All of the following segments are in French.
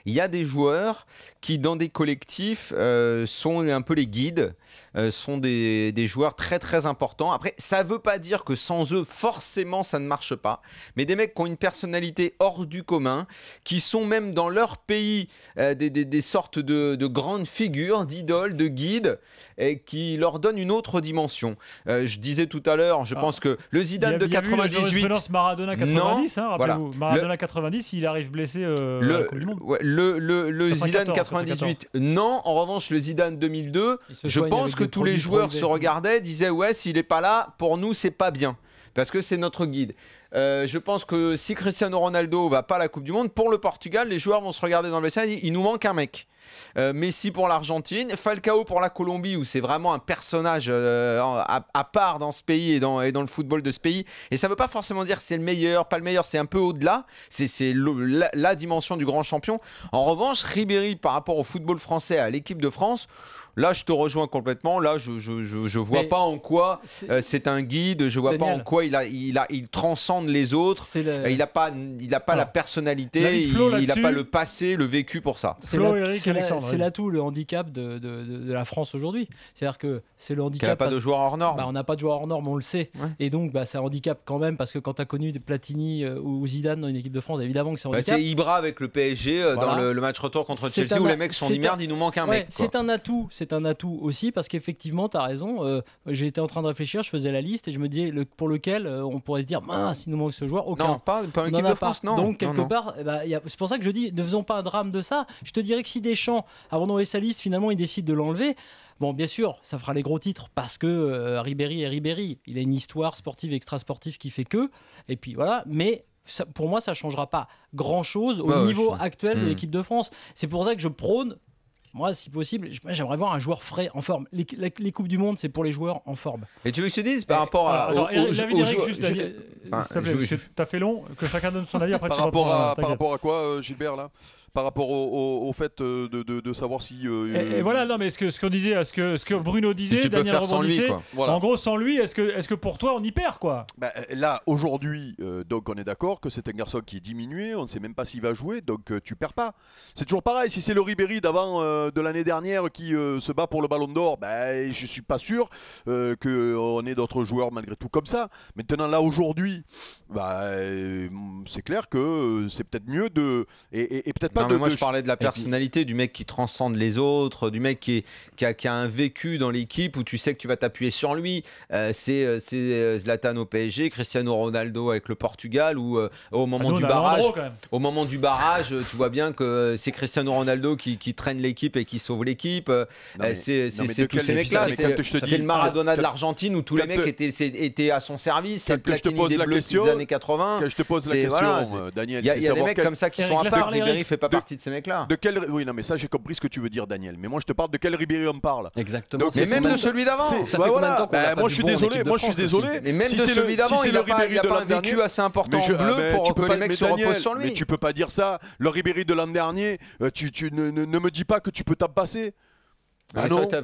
il y a des joueurs qui, dans des collectifs, sont un peu les guides, sont des joueurs très très importants. Après, ça ne veut pas dire que sans eux, forcément, ça ne marche pas. Mais des mecs qui ont une personnalité hors du commun, qui sont même dans leur pays des sortes de grandes figures, d'idoles, de guides, et qui leur donnent une autre dimension. Je disais tout à l'heure, je pense que le Zidane de 98... Maradona 90, hein, voilà. Maradona 90, il arrive blessé à la Coupe du Monde. Ouais, le Zidane 98, non. En revanche, le Zidane 2002, je pense que tous les joueurs se regardaient, disaient ouais, s'il n'est pas là, pour nous, c'est pas bien. Parce que c'est notre guide. Je pense que si Cristiano Ronaldo va pas à la Coupe du Monde, pour le Portugal, les joueurs vont se regarder dans le vestiaire et dire il nous manque un mec. Messi pour l'Argentine, Falcao pour la Colombie, où c'est vraiment un personnage à part dans ce pays et dans le football de ce pays. Et ça ne veut pas forcément dire que c'est le meilleur, pas le meilleur, c'est un peu au-delà. C'est la dimension du grand champion. En revanche, Ribéry, par rapport au football français, à l'équipe de France, là, je te rejoins complètement. Là, je vois pas en quoi c'est un guide. Je vois Daniel, pas en quoi il transcende les autres. Il n'a pas la personnalité. Il n'a pas le passé, le vécu pour ça. C'est l'atout, le handicap de la France aujourd'hui. C'est-à-dire que c'est le handicap. Qu'elle n'a pas de joueurs hors normes. On n'a pas de joueurs hors normes, on le sait. Ouais. Et donc, c'est un handicap quand même, parce que quand tu as connu Platini ou Zidane dans une équipe de France, évidemment que c'est un handicap. C'est Ibra avec le PSG dans le match retour contre Chelsea, où les mecs sont dit merde, il nous manque un mec. C'est un atout aussi, parce qu'effectivement, tu as raison. J'étais en train de réfléchir, je faisais la liste et je me disais pour lequel on pourrait se dire mince, il nous manque ce joueur. Aucun. Non, pas en équipe de France, non. Donc, quelque part, c'est pour ça que je dis ne faisons pas un drame de ça. Je te dirais que si Deschamps, avant d'envoyer sa liste, finalement, il décide de l'enlever. Bon, bien sûr, ça fera les gros titres parce que Ribéry est Ribéry. Il a une histoire sportive, extra-sportive qui fait que. Et puis voilà, mais ça, pour moi, ça ne changera pas grand-chose au niveau actuel de l'équipe de France. C'est pour ça que je prône. Moi, si possible, j'aimerais voir un joueur frais, en forme. Les Coupes du Monde, c'est pour les joueurs en forme. Et tu veux que je te dise par rapport à. T'as fait long, que chacun donne son avis après. Par rapport à quoi, Gilbert, là? Par rapport au fait de savoir si... Et voilà, non, mais ce qu'on disait, ce que Bruno disait, si Daniel rebondissait, voilà. En gros, sans lui, est-ce que pour toi, on y perd, quoi? Là, aujourd'hui, donc on est d'accord que c'est un garçon qui est diminué, on ne sait même pas s'il va jouer, donc tu perds pas. C'est toujours pareil, si c'est le Ribéry d'avant de l'année dernière qui se bat pour le Ballon d'Or, je suis pas sûr qu'on ait d'autres joueurs malgré tout comme ça. Maintenant, là, aujourd'hui, c'est clair que c'est peut-être mieux de... Et peut-être pas. Non, mais moi je parlais de la personnalité du mec qui transcende les autres, du mec qui a un vécu dans l'équipe où tu sais que tu vas t'appuyer sur lui. C'est Zlatan au PSG, Cristiano Ronaldo avec le Portugal, ou au moment du barrage, tu vois bien que c'est Cristiano Ronaldo qui traîne l'équipe et qui sauve l'équipe. C'est tous ces mecs-là. C'est le Maradona de l'Argentine où tous les mecs étaient à son service. C'est le Platini des Bleus des années 80. Que je te pose la question, Daniel. Il y a des mecs comme ça qui sont à part. Ribéry fait pas partie de ces mecs-là. Oui, non, mais ça j'ai compris ce que tu veux dire, Daniel. Mais moi je te parle de quel Ribéry on parle. Exactement. Mais même de celui d'avant. Moi je suis désolé. Mais même de celui d'avant, il n'a pas un vécu assez important en bleu pour que les mecs se reposent sur lui. Mais tu peux pas dire ça. Le Ribéry de l'an dernier, tu ne me dis pas que tu peux t'as passé. Ah non, t'as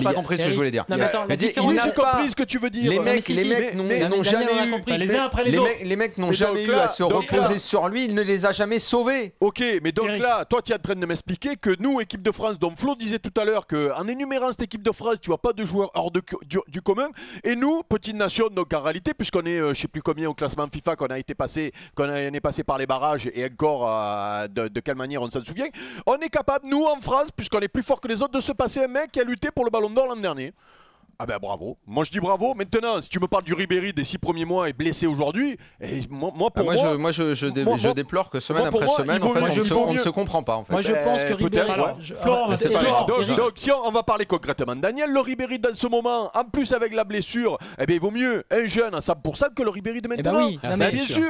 pas compris ce que je voulais dire. Non, mais attends, j'ai compris ce que tu veux dire. Les mecs n'ont jamais eu. Les uns après les autres. Les mecs n'ont jamais eu à se reposer sur lui. Il ne les a jamais sauvés. Ok, mais donc là, toi, tu es en train de m'expliquer que nous, équipe de France, dont Flo disait tout à l'heure qu'en énumérant cette équipe de France, tu vois pas de joueurs hors du commun. Et nous, petite nation, donc en réalité, puisqu'on est, je sais plus combien au classement FIFA, qu'on est passé par les barrages et encore de quelle manière on s'en souvient, on est capable, nous en France, puisqu'on est plus fort que les autres, de se passer un mec qui a lutté pour le Ballon d'Or l'an dernier. Ah ben bravo. Moi je dis bravo. Maintenant, si tu me parles du Ribéry des 6 premiers mois et blessé aujourd'hui, je déplore que semaine après semaine, en fait, on ne se comprend pas. En fait. Moi je pense que Ribéry... Donc si on va parler concrètement, Daniel, le Ribéry dans ce moment, en plus avec la blessure, il vaut mieux un jeune à 100% que le Ribéry de maintenant. Bien sûr.